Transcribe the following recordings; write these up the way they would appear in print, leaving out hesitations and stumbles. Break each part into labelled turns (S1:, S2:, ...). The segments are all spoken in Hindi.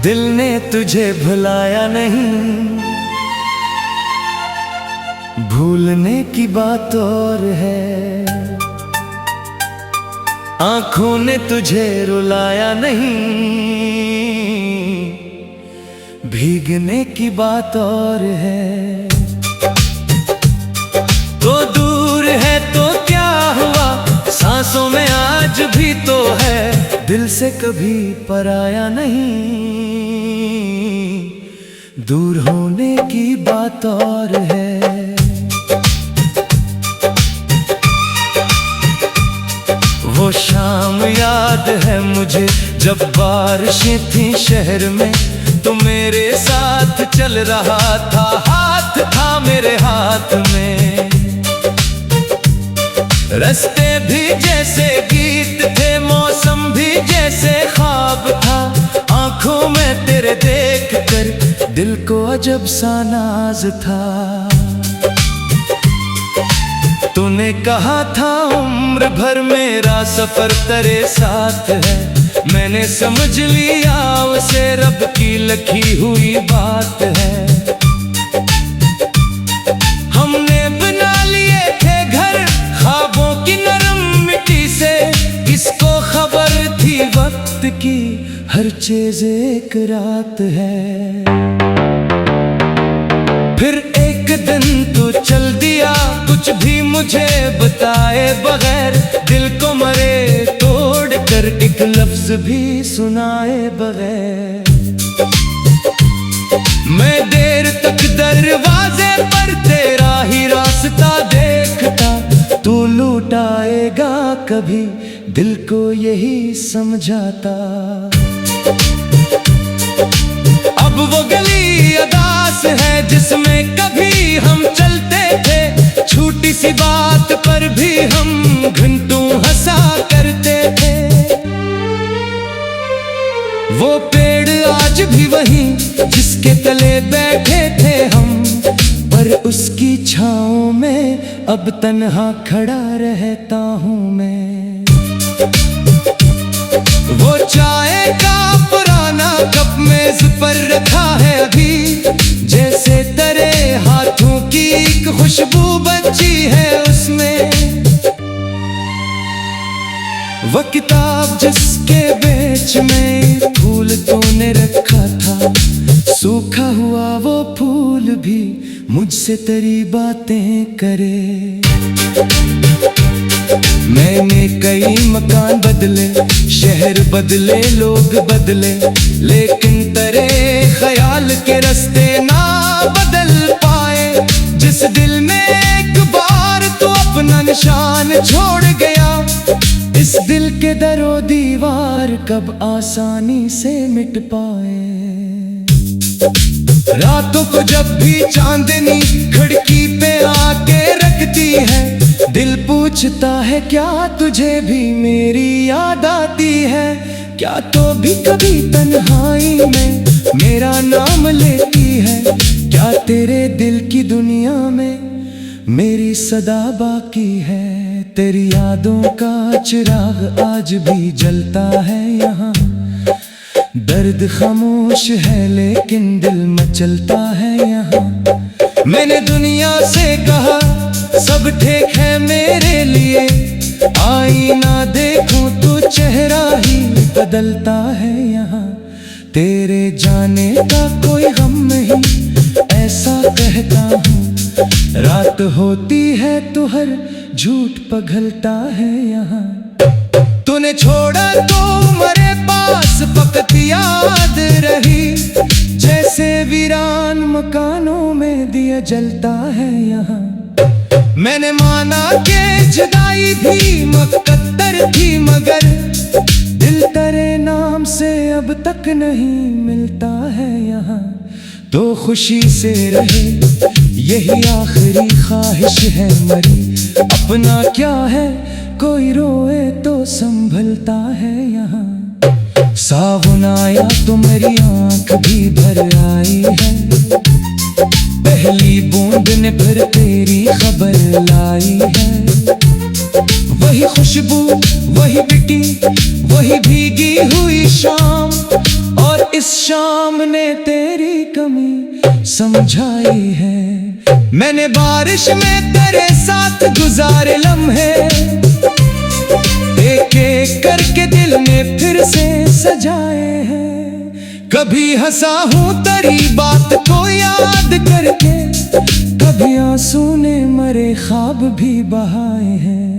S1: दिल ने तुझे भुलाया नहीं, भूलने की बात और है। आंखों ने तुझे रुलाया नहीं, भीगने की बात और है। तो दूर है तो क्या हुआ, सांसों में आज भी तो है। दिल से कभी पराया नहीं, दूर होने की बात और है। वो शाम याद है मुझे जब बारिशें थी शहर में, तू मेरे साथ चल रहा था, हाथ था मेरे हाथ में। रास्ते भी जैसे गीत थे, मौसम भी जैसे ख्वाब था। आंखों में तेरे देख कर दिल को अजब सा नाज था। तूने कहा था उम्र भर मेरा सफर तेरे साथ है, मैंने समझ लिया उसे रब की लिखी हुई बात है। हमने बना लिए थे घर ख्वाबों की नरम मिट्टी से, किसको खबर थी वक्त की हर चीज एक रात है। फिर एक दिन तू चल दिया कुछ भी मुझे बताए बगैर, दिल को मरे तोड़ कर एक लफ्ज भी सुनाए बगैर। मैं देर तक दरवाजे पर तेरा ही रास्ता देखता, तू लौटाएगा कभी दिल को यही समझाता। अब वो गली अदास है जिसमें कभी हम चलते थे, छोटी सी बात पर भी हम घंटों हंसा करते थे। वो पेड़ आज भी वहीं जिसके तले बैठे थे हम, पर उसकी छाँव में अब तन्हा खड़ा रहता हूँ मैं। वो चाय का पुराना कप मेज पर रखा है अभी, जैसे तेरे हाथों की एक खुशबू बची है उसमें। वो किताब जिसके बीच में फूल तूने रखा था, सूखा हुआ वो फूल भी मुझसे तेरी बातें करे। मैंने कई मकान बदले, शहर बदले, लोग बदले, लेकिन तेरे ख्याल के रास्ते ना बदल पाए। जिस दिल में एक बार तो अपना निशान छोड़ गया, इस दिल के दरो दीवार कब आसानी से मिट पाए। रातों को जब भी चांदनी खिड़की पे आके रखती है, दिल पूछता है क्या तुझे भी मेरी याद आती है। क्या तो भी कभी तन्हाई में मेरा नाम लेती है, क्या तेरे दिल की दुनिया में मेरी सदा बाकी है। तेरी यादों का चिराग आज भी जलता है यहाँ, दर्द खामोश है लेकिन दिल मचलता है यहाँ। मैंने दुनिया से कहा सब ठीक है मेरे लिए, आईना देखूं तो चेहरा ही बदलता है यहाँ। तेरे जाने का कोई गम नहीं ऐसा कहता हूँ, रात होती है तो हर झूठ पिघलता है यहाँ। तूने छोड़ा तो मेरे पास फकत याद रही, जैसे वीरान मकानों में दिया जलता है यहाँ। मैंने माना कि जुदाई भी मुकद्दर थी, मगर दिल तेरे नाम से अब तक नहीं मिलता है यहाँ। तो खुशी से रहे यही आखिरी ख्वाहिश है मरी, अपना क्या है कोई रोए तो संभलता है यहाँ। सावन आया तो मेरी आंख भी भर आई है, पहली बूंद ने फिर तेरी खबर लाई है। वही खुशबू, वही मिट्टी, वही भीगी हुई शाम, और इस शाम ने तेरी कमी समझाई है। मैंने बारिश में तेरे साथ गुजारे लम्हे, एक एक करके दिल में फिर से सजाए हैं। कभी हंसा हूँ तेरी बात को याद करके, कभी आंसू ने मरे ख्वाब भी बहाए हैं।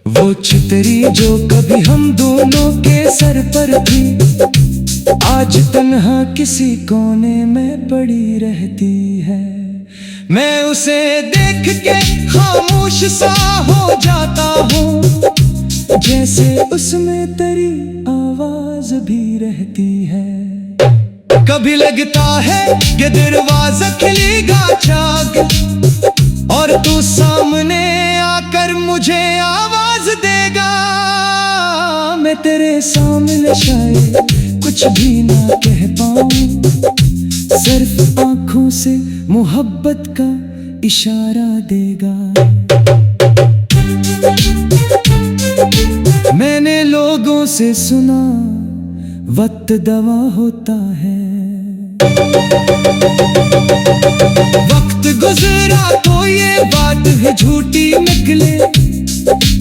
S1: वो छतरी जो कभी हम दोनों के सर पर थी, आज तन्हा किसी कोने में पड़ी रहती है। मैं उसे देख के खामोश सा हो जाता हूँ, जैसे उसमें तेरी आवाज भी रहती है। कभी लगता है कि दरवाजा खिलेगा जाग, और तू सामने आकर मुझे आवाज देगा। मैं तेरे सामने शायद कुछ भी ना कह पाऊं, सिर्फ आंखों से मोहब्बत का इशारा देगा। मैंने लोगों से सुना वक्त दवा होता है, वक्त गुजरा तो ये बात है झूठी निकले,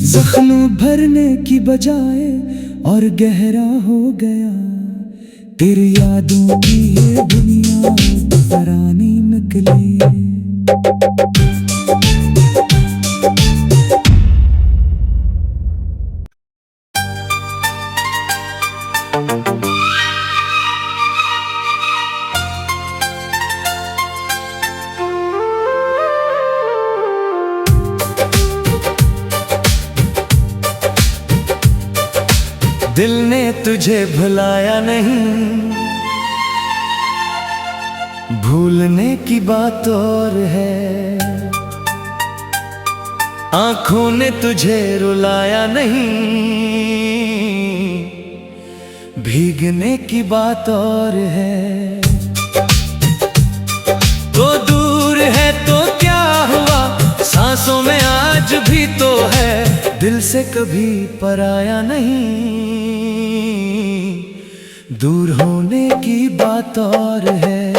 S1: जख्म भरने की बजाय और गहरा हो गया। तेरी यादों की ये दुनिया परानी निकली। दिल ने तुझे भुलाया नहीं, भूलने की बात और है। आंखों ने तुझे रुलाया नहीं, भीगने की बात और है। तो दूर है तो क्या हुआ, सांसों में आज भी तो है। दिल से कभी पराया नहीं, दूर होने की बात और है।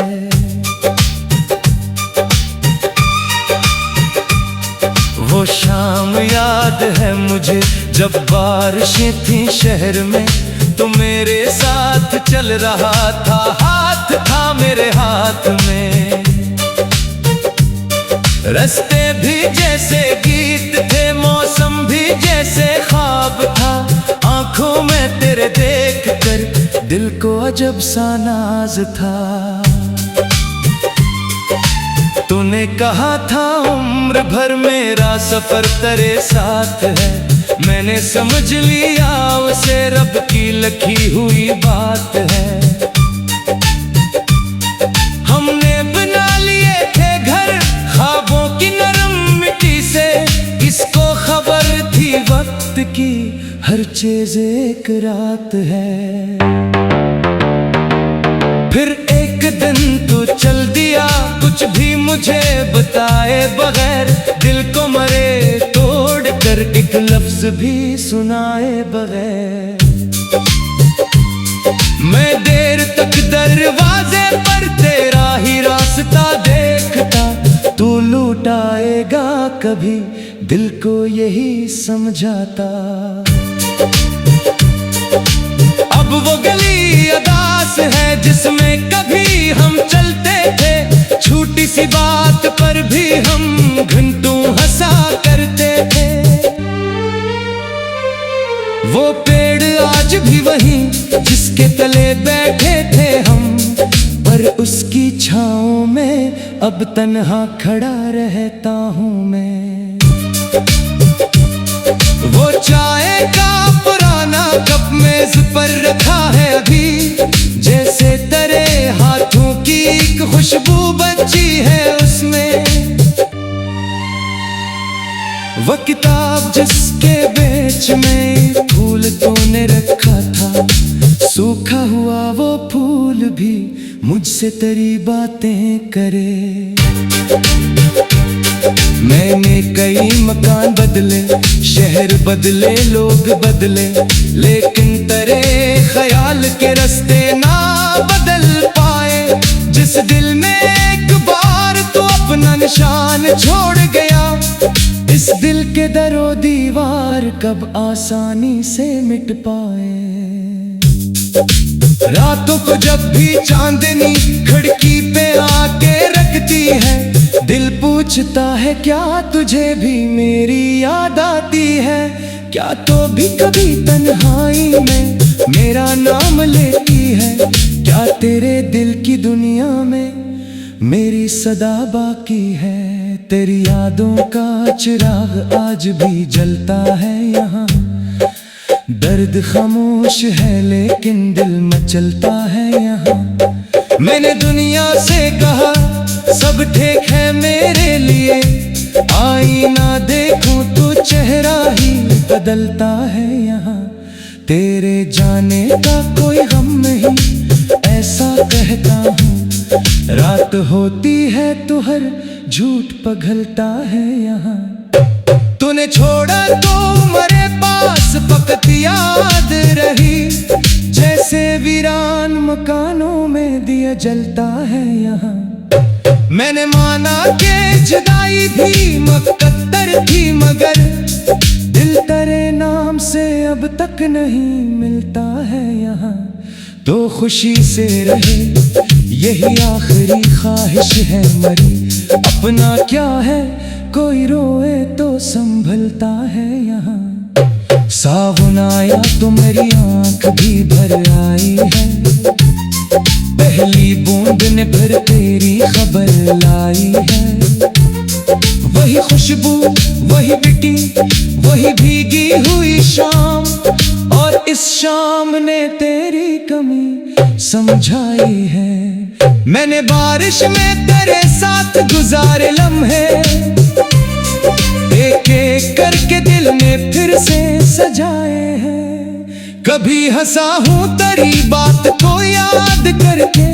S1: वो शाम याद है मुझे जब बारिशें थी शहर में, तो मेरे साथ चल रहा था, हाथ था मेरे हाथ में। रास्ते भी जैसे गीत थे, मौसम भी जैसे ख्वाब था। आंखों में तेरे देख कर दिल को अजब सा नाज था। तूने कहा था उम्र भर मेरा सफर तेरे साथ है, मैंने समझ लिया उसे रब की लिखी हुई बात है। हमने बना लिए थे घर ख्वाबों की नरम मिट्टी से, किसको खबर थी वक्त की हर चीज एक रात है। फिर एक दिन तू चल दिया कुछ भी मुझे बताए बगैर, दिल को मरे तोड़ कर एक लफ्ज भी सुनाए बगैर। मैं देर तक दरवाजे पर तेरा ही रास्ता देखता, तू लौटाएगा कभी दिल को यही समझाता। अब वो गली अदास है जिसमें कभी हम चलते थे, छोटी सी बात पर भी हम घंटों हंसा करते थे। वो पेड़ आज भी वहीं जिसके तले बैठे थे हम, पर उसकी छाँव में अब तन्हा खड़ा रहता हूँ मैं। वो चाय का पुराना कप मेज पर रखा है अभी, जैसे तेरे हाथों की एक खुशबू बची है उसमें। वह किताब जिसके बेच में फूल तूने रखा था, सूखा हुआ वो फूल भी मुझसे तेरी बातें करे। मैंने कई मकान बदले, शहर बदले, लोग बदले, लेकिन तेरे ख्याल के रास्ते ना बदल पाए। जिस दिल में एक बार तो अपना निशान छोड़ गया, इस दिल के दरो दीवार कब आसानी से मिट पाए। रातों को जब भी चांदनी खिड़की पे आके रखती है, दिल पूछता है क्या तुझे भी मेरी याद आती है। क्या तो भी कभी तन्हाई में मेरा नाम लेती है, क्या तेरे दिल की दुनिया में मेरी सदा बाकी है। तेरी यादों का चिराग आज भी जलता है यहाँ, दर्द खामोश है लेकिन दिल मचलता है यहाँ। मैंने दुनिया से कहा सब ठीक है मेरे लिए, आईना देखूं तो चेहरा ही बदलता है यहाँ। तेरे जाने का कोई गम नहीं ऐसा कहता हूँ, रात होती है तो हर झूठ पिघलता है यहाँ। तूने छोड़ा तो मेरे पास फकत याद रही, जैसे वीरान मकानों में दिया जलता है यहाँ। मैंने माना कि जुदाई भी मुकद्दर थी, मगर दिल तेरे नाम से अब तक नहीं मिलता है यहाँ। तो खुशी से रहे यही आखिरी ख्वाहिश है मरी, अपना क्या है कोई रोए तो संभलता है यहाँ। सावन आया तो मेरी आंख भी भर आई है, पहली बूंद ने फिर तेरी खबर लाई है। वही खुशबू, वही मिट्टी, वही भीगी हुई शाम, और इस शाम ने तेरी कमी समझाई है। मैंने बारिश में तेरे साथ गुजारे लम्हे, एक एक करके दिल ने फिर से सजाए हैं। कभी हंसा हूँ तेरी बात को याद करके,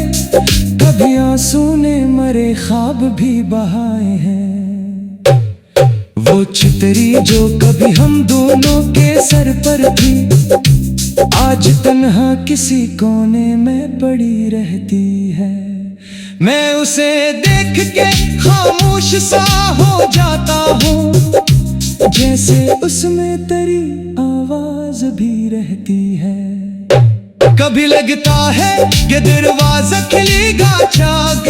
S1: कभी आंसू ने मरे ख्वाब भी बहाए हैं। वो छतरी जो कभी हम दोनों के सर पर थी, आज तन्हा किसी कोने में पड़ी रहती है। मैं उसे देख के खामोश सा हो जाता हूँ, जैसे उसमें तेरी आवाज भी रहती है। कभी लगता है कि दरवाजा खिलेगा चाक,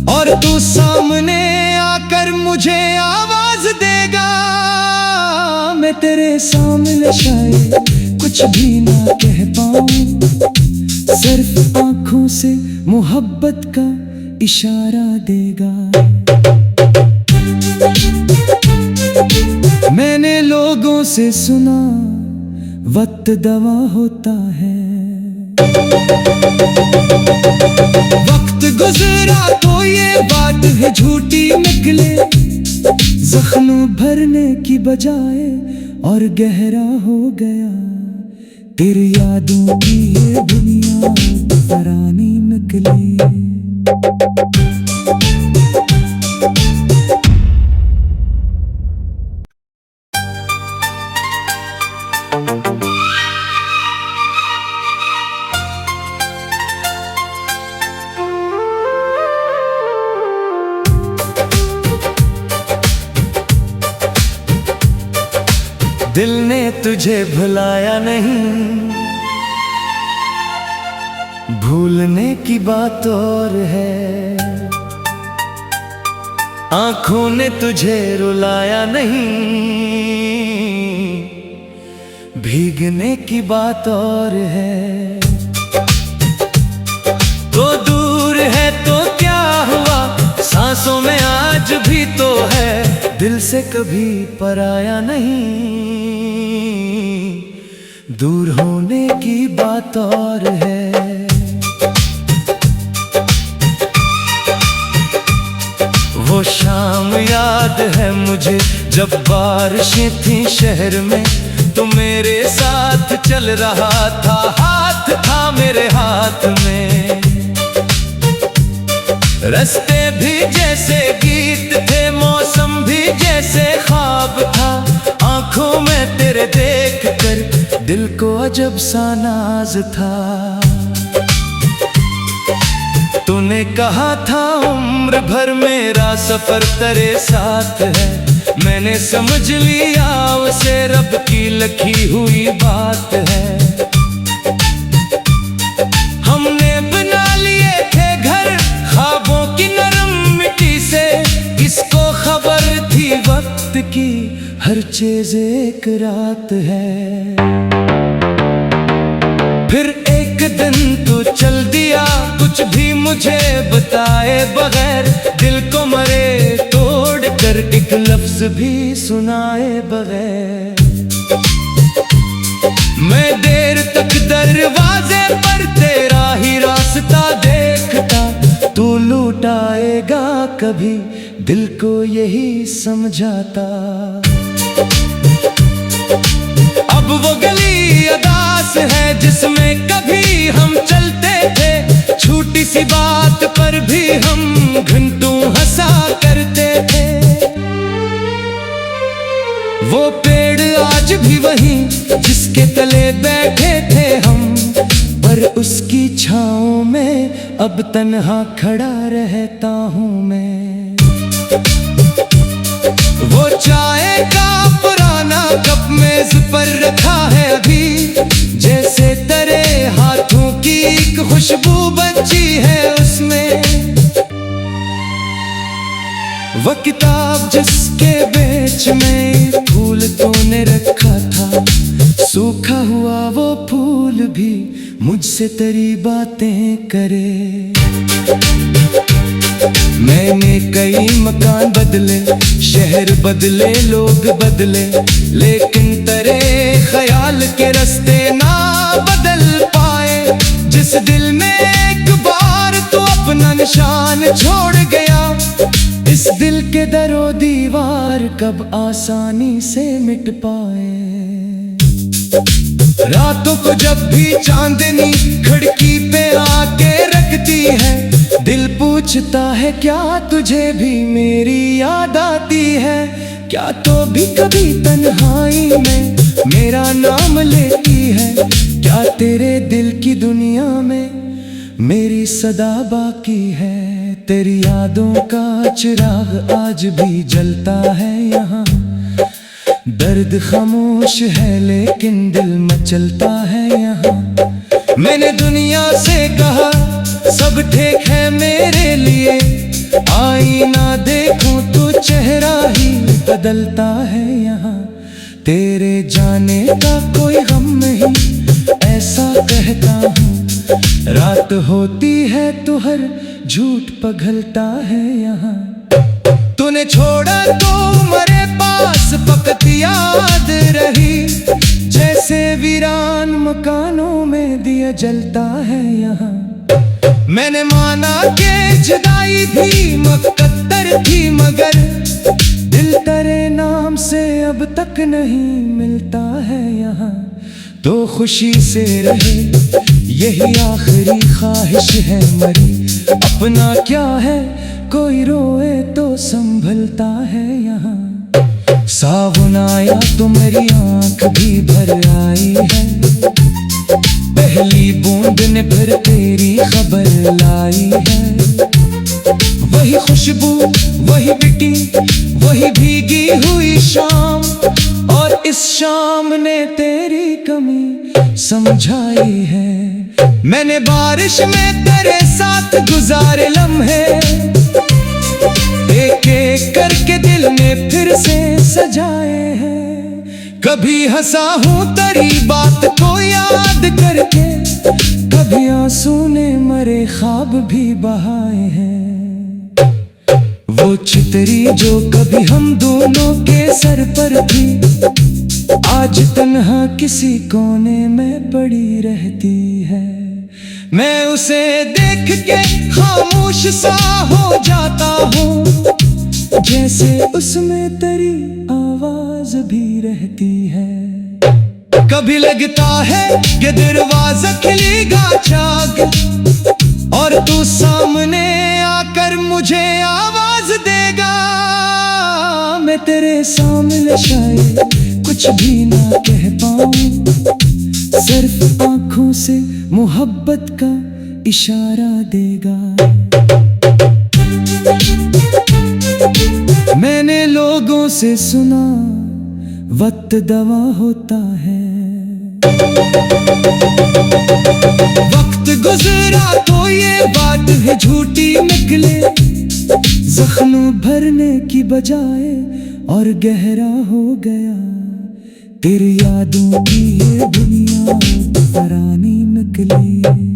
S1: और तू सामने आकर मुझे आवाज देगा। मैं तेरे सामने शायद कुछ भी ना कह पाऊं, सिर्फ आंखों से मोहब्बत का इशारा देगा। मैंने लोगों से सुना वक्त दवा होता है, वक्त गुजरा तो ये बात है झूठी निकले, जख्म भरने की बजाय और गहरा हो गया। तेरी यादों की ये दुनिया तरानी निकली। दिल ने तुझे भुलाया नहीं, भूलने की बात और है। आंखों ने तुझे रुलाया नहीं, भीगने की बात और है। तो दूर है तो क्या हुआ, सांसों में आज भी तो है। दिल से कभी पराया नहीं, दूर होने की बात और है। वो शाम याद है मुझे जब बारिशें थी शहर में तो मेरे साथ चल रहा था, हाथ था मेरे हाथ में। रास्ते भी जैसे गीत थे, मौसम भी जैसे ख्वाब था। आंखों में तेरे देख कर दिल को अजब सा नाज था। तूने कहा था उम्र भर मेरा सफर तेरे साथ है। मैंने समझ लिया उसे रब की लिखी हुई बात है। हमने बना लिए थे घर ख्वाबों की नरम मिट्टी से। किसको खबर थी वक्त की हर चीज एक रात है। फिर एक दिन तू चल दिया कुछ भी मुझे बताए बगैर। दिल को मरे तोड़ कर एक लफ्ज भी सुनाए बगैर। मैं देर तक दरवाजे पर तेरा ही रास्ता देखता। तू लौटाएगा कभी दिल को यही समझाता। अब वो गली अदास है जिसमें कभी हम चलते थे। छोटी सी बात पर भी हम घंटों हंसा करते थे। वो पेड़ आज भी वहीं जिसके तले बैठे थे हम, पर उसकी छाँव में अब तन्हा खड़ा रहता हूँ मैं। वो चाय का पुराना कप मेज पर रखा है अभी, जैसे तेरे हाथों की एक खुशबू बची है उसमें। वो किताब जिसके बीच में फूल तूने रखा था, सूखा हुआ वो फूल भी मुझसे तेरी बातें करे। मैंने कई मकान बदले, शहर बदले, लोग बदले, लेकिन तेरे ख्याल के रास्ते ना बदल पाए। जिस दिल में एक बार तो अपना निशान छोड़ गया, इस दिल के दरो दीवार कब आसानी से मिट पाए। रातों को जब भी चांदनी खिड़की पे आके रखती है, दिल पूछता है क्या तुझे भी मेरी याद आती है। क्या तो भी कभी तन्हाई में मेरा नाम लेती है। क्या तेरे दिल की दुनिया में मेरी सदा बाकी है। तेरी यादों का चिराग आज भी जलता है यहाँ। दर्द खामोश है लेकिन दिल मचलता है यहाँ। मैंने दुनिया से कहा सब ठीक है मेरे लिए, आईना देखूं तो चेहरा ही बदलता है यहाँ। तेरे जाने का कोई गम नहीं ऐसा कहता हूँ। रात होती है तो हर झूठ पिघलता है यहाँ। तूने छोड़ा तो मेरे पास फकत याद रही, जैसे वीरान मकानों में दिया जलता है यहाँ। मैंने माना कि जुदाई भी मुकद्दर थी, मगर दिल तेरे नाम से अब तक नहीं मिलता है यहाँ। तो खुशी से रहे यही आखिरी ख्वाहिश है मरी। अपना क्या है कोई रोए तो संभलता है यहाँ। सावन आया तो मेरी आंख भी भर आई है। पहली बूंद ने फिर तेरी खबर लाई है। वही खुशबू, वही मिट्टी, वही भीगी हुई शाम, और इस शाम ने तेरी कमी समझाई है। मैंने बारिश में तेरे साथ गुजारे लम्हे, एक एक करके दिल ने फिर से सजाए हैं। कभी हंसा हूँ तेरी बात को याद करके, कभी आंसू ने मरे ख्वाब भी बहाए हैं। वो छतरी जो कभी हम दोनों के सर पर थी, आज तन्हा किसी कोने में पड़ी रहती है। मैं उसे देख के खामोश सा हो जाता हूँ, जैसे उसमें तेरी रोज भी रहती है। कभी लगता है कि दरवाजा खिलेगा चाक और तू सामने आकर मुझे आवाज देगा। मैं तेरे सामने शायद कुछ भी ना कह पाऊं, सिर्फ आंखों से मोहब्बत का इशारा देगा। मैंने लोगों से सुना वक्त दवा होता है। वक्त गुजरा तो ये बात है झूठी निकले, जख्म भरने की बजाय और गहरा हो गया। तेरी यादों की ये दुनिया पुरानी निकली।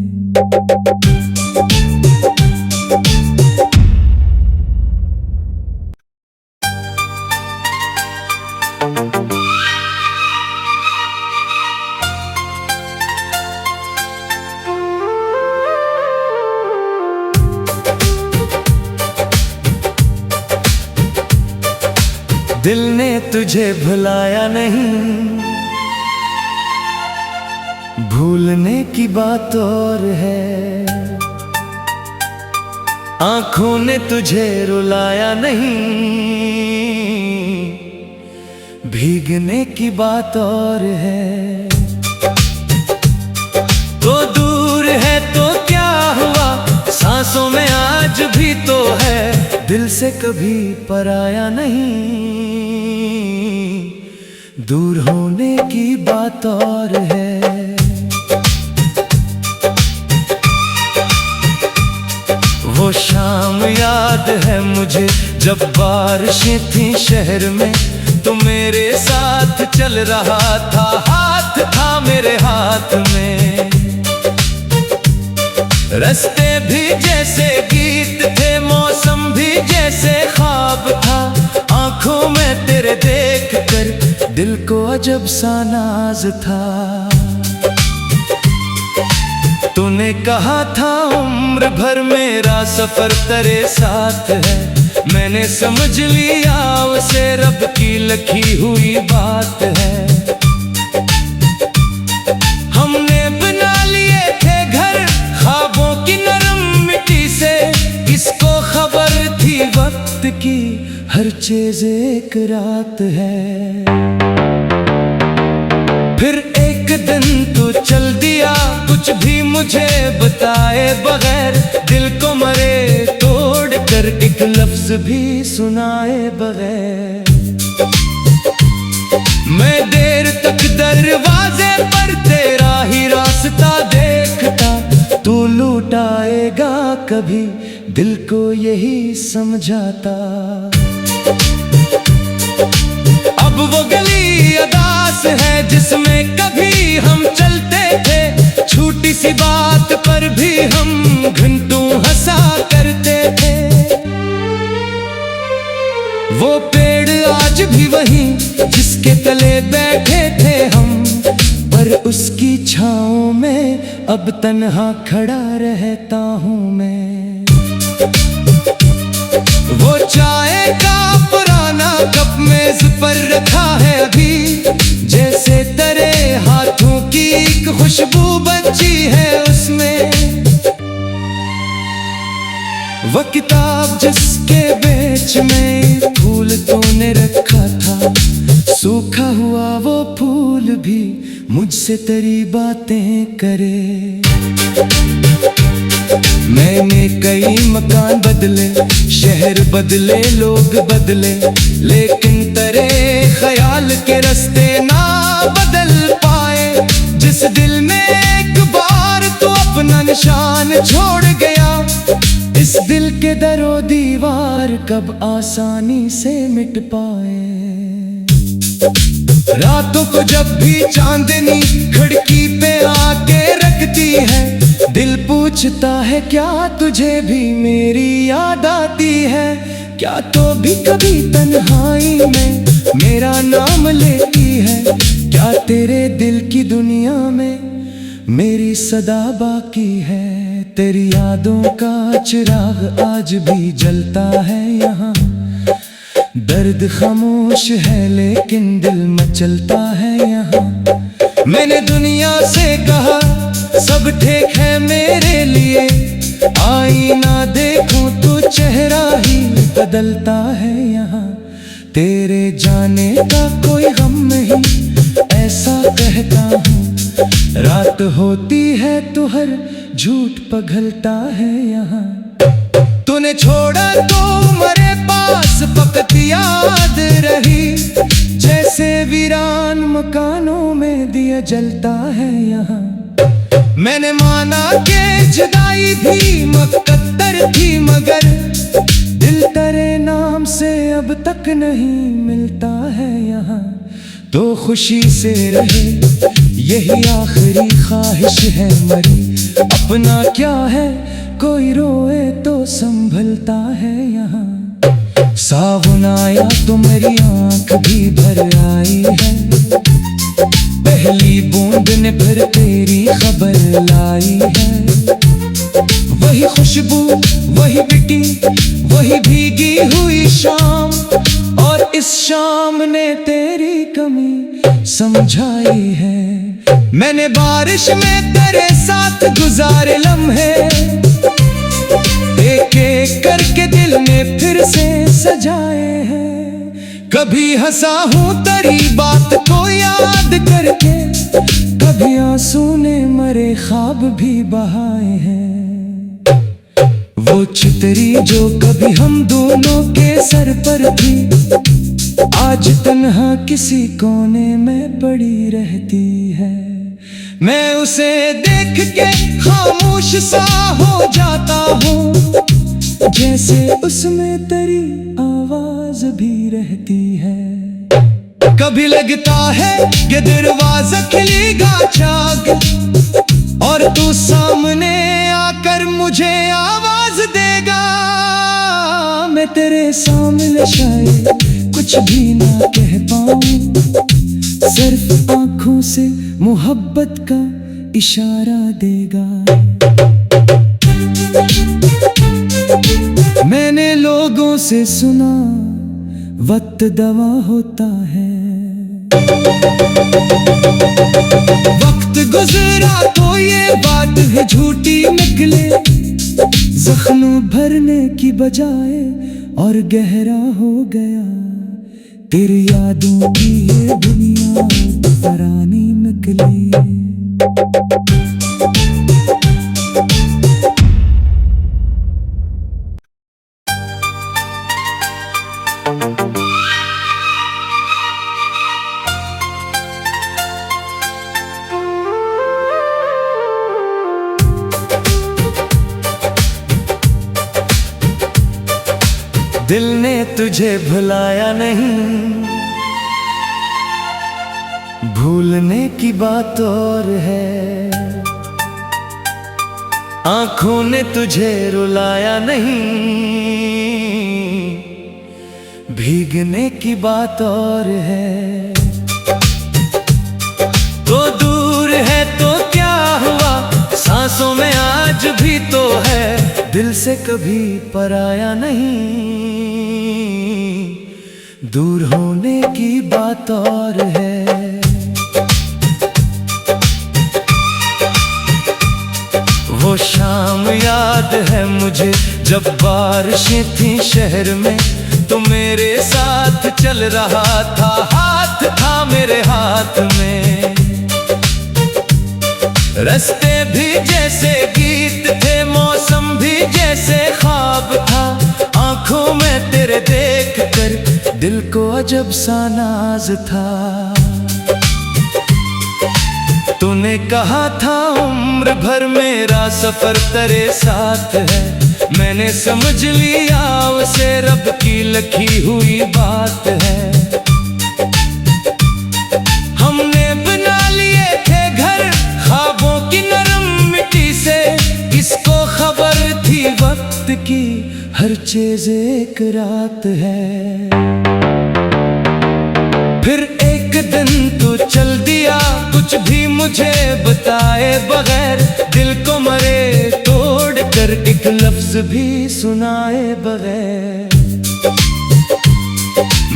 S1: दिल ने तुझे भुलाया नहीं, भूलने की बात और है। आंखों ने तुझे रुलाया नहीं, भीगने की बात और है। तो दूर है तो क्या हुआ, सांसों में आज भी तो है। दिल से कभी पराया नहीं, दूर होने की बात और है। वो शाम याद है मुझे जब बारिशें थी शहर में, तो मेरे साथ चल रहा था, हाथ था मेरे हाथ में। रास्ते भी जैसे गीत थे, मौसम भी जैसे ख्वाब था। आंखों में तेरे देख कर दिल को अजब सा नाज था। तूने कहा था उम्र भर मेरा सफर तेरे साथ है। मैंने समझ लिया उसे रब की लिखी हुई बात है। हमने बना लिए थे घर ख्वाबों की नरम मिट्टी से, किसको खबर थी वक्त की हर चीज एक रात है। फिर एक दिन तू चल दिया कुछ भी मुझे बताए बगैर, दिल को मरे तोड़ कर एक लफ्ज भी सुनाए बगैर। मैं देर तक दरवाजे पर तेरा ही रास्ता देखता, तू लौटाएगा कभी दिल को यही समझाता। अब वो गली अदास है जिसमें कभी हम चलते थे, छोटी सी बात पर भी हम घंटों हंसा करते थे। वो पेड़ आज भी वहीं जिसके तले बैठे थे हम, पर उसकी छाँव में अब तन्हा खड़ा रहता हूँ मैं। वो चाय का पुराना कप मेज पर रखा है अभी, जैसे तेरे हाथों की एक खुशबू बची है उसमें। वो किताब जिसके बीच में फूल तूने रखा था, सूखा हुआ वो फूल भी मुझसे तेरी बातें करे। मैंने कई मकान बदले, शहर बदले, लोग बदले, लेकिन तेरे ख्याल के रास्ते ना बदल पाए। जिस दिल में एक बार तो अपना निशान छोड़ गया, इस दिल के दरो दीवार कब आसानी से मिट पाए। रातों को जब भी चांदनी खिड़की पे आके रखती है, दिल पूछता है क्या तुझे भी मेरी याद आती है। क्या तो भी कभी तन्हाई में मेरा नाम लेती है, क्या तेरे दिल की दुनिया में मेरी सदा बाकी है। तेरी यादों का चिराग आज भी जलता है यहाँ, दर्द खामोश है लेकिन दिल मचलता है यहाँ। मैंने दुनिया से कहा सब ठीक है मेरे लिए, आईना देखूं तो चेहरा ही बदलता है यहाँ। तेरे जाने का कोई गम नहीं ऐसा कहता हूँ, रात होती है तो हर झूठ पिघलता है यहाँ। तूने छोड़ा तो मेरे पास फकत याद रही, जैसे वीरान मकानों में दिया जलता है यहाँ। मैंने माना कि जुदाई भी मुकद्दर थी, मगर दिल तेरे नाम से अब तक नहीं मिलता है यहाँ। तो खुशी से रहे यही आखिरी ख्वाहिश है मरी, अपना क्या है कोई रोए तो संभलता है यहाँ। सावन आया तो मेरी आंख भी भर आई है, पहली बूंद ने फिर तेरी खबर लाई है। वही खुशबू वही मिट्टी वही भीगी हुई शाम, और इस शाम ने तेरी कमी समझाई है। मैंने बारिश में तेरे साथ गुजारे लम्हे, एक एक करके दिल ने फिर से सजाए हैं। कभी हंसा हूँ तेरी बात को याद करके, कभी आंसू ने मरे ख्वाब भी बहाए हैं। वो चितरी जो कभी हम दोनों के सर पर थी, आज तन्हा किसी कोने में पड़ी रहती है। मैं उसे देख के खामोश सा हो जाता हूँ, जैसे उसमें तेरी आवाज भी रहती है। कभी लगता है कि दरवाजा खुलेगा चाक, और तू सामने आकर मुझे आवाज देगा। मैं तेरे सामने शायद कुछ भी ना कह पाऊं, सिर्फ आंखों से मोहब्बत का इशारा देगा। मैंने लोगों से सुना वक्त दवा होता है, वक्त गुजरा तो ये बात है झूठी निकले, जख्म भरने की बजाय और गहरा हो गया। तेरी यादों की ये दुनिया फरानी निकली। दिल ने तुझे भुलाया नहीं, भूलने की बात और है। आंखों ने तुझे रुलाया नहीं, भीगने की बात और है। तो दूर है तो क्या हुआ, सांसों में आज भी तो है। दिल से कभी पराया नहीं, दूर होने की बात और है। वो शाम याद है मुझे जब बारिशें थी शहर में, तो मेरे साथ चल रहा था, हाथ था मेरे हाथ में। रास्ते भी जैसे गीत थे, मौसम भी जैसे ख्वाब था। आंखों में तेरे देख कर दिल को अजब सा नाज था। तूने कहा था उम्र भर मेरा सफर तेरे साथ है, मैंने समझ लिया उसे रब की लिखी हुई बात है। हमने बना लिए थे घर ख्वाबों की नरम मिट्टी से, किसको खबर थी वक्त की हर चीज एक रात है। फिर एक दिन तू चल दिया कुछ भी मुझे बताए बगैर, दिल को मरे तोड़ कर एक लफ्ज भी सुनाए बगैर।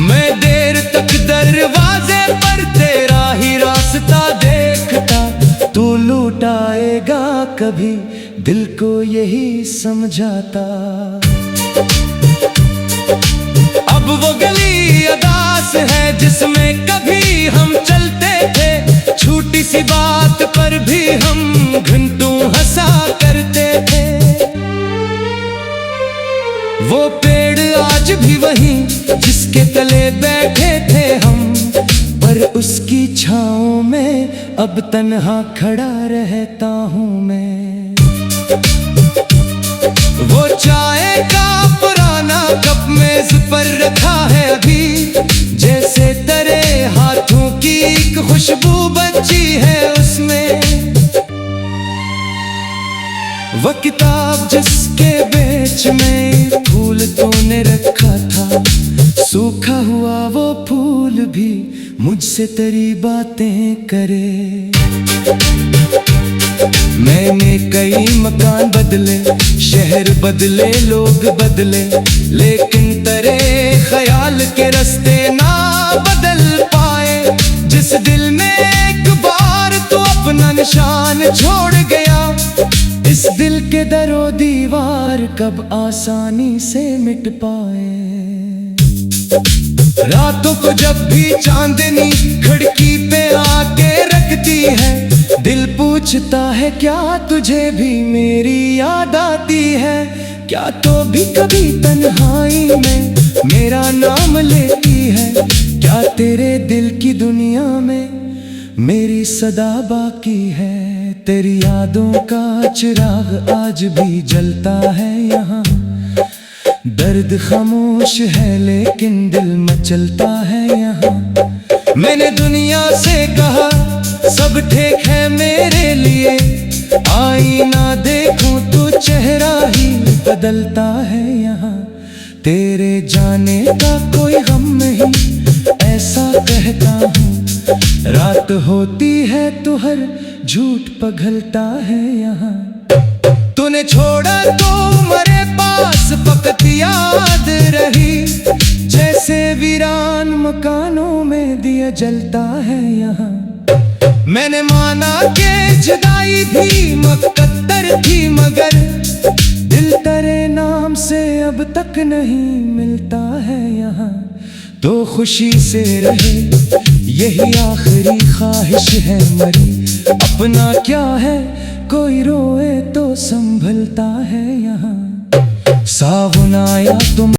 S1: मैं देर तक दरवाजे पर तेरा ही रास्ता देखता, तू लौटाएगा कभी दिल को यही समझाता। अब वो गली अदास है जिसमें कभी हम चलते थे, छोटी सी बात पर भी हम घंटों हंसा करते थे। वो पेड़ आज भी वहीं जिसके तले बैठे थे हम, पर उसकी छाँव में अब तन्हा खड़ा रहता हूँ मैं। वो चाय का पुराना कप मेज पर रखा है अभी, जैसे तेरे हाथों की एक खुशबू बची है उसमें। वो किताब जिसके बीच में फूल तूने रखा था, सूखा हुआ वो फूल भी मुझसे तेरी बातें करे। मैंने कई मकान बदले, शहर बदले, लोग बदले, लेकिन तेरे ख्याल के रास्ते ना बदल पाए। जिस दिल में एक बार तो अपना निशान छोड़ गया, इस दिल के दरो दीवार कब आसानी से मिट पाए। रातों को जब भी चांदनी खिड़की पे आके रखती है, दिल पूछता है क्या तुझे भी मेरी याद आती है। क्या तो भी कभी तन्हाई में मेरा नाम लेती है, क्या तेरे दिल की दुनिया में मेरी सदा बाकी है। तेरी यादों का चिराग आज भी जलता है यहाँ, दर्द खामोश है लेकिन दिल मचलता है यहाँ। मैंने दुनिया से कहा सब ठीक है मेरे लिए, आईना देखूं तो चेहरा ही बदलता है यहाँ। तेरे जाने का कोई गम नहीं ऐसा कहता हूँ, रात होती है तो हर झूठ पिघलता है यहाँ। तूने छोड़ा तो मेरे पास फकत याद रही, जैसे वीरान मकानों में दिया जलता है यहाँ। मैंने माना कि जुदाई भी मुकद्दर थी, मगर दिल तेरे नाम से अब तक नहीं मिलता है यहाँ। तो खुशी से रहे यही आखिरी ख्वाहिश है मरी, अपना क्या है कोई रोए तो संभलता है यहाँ। सावन आया तुम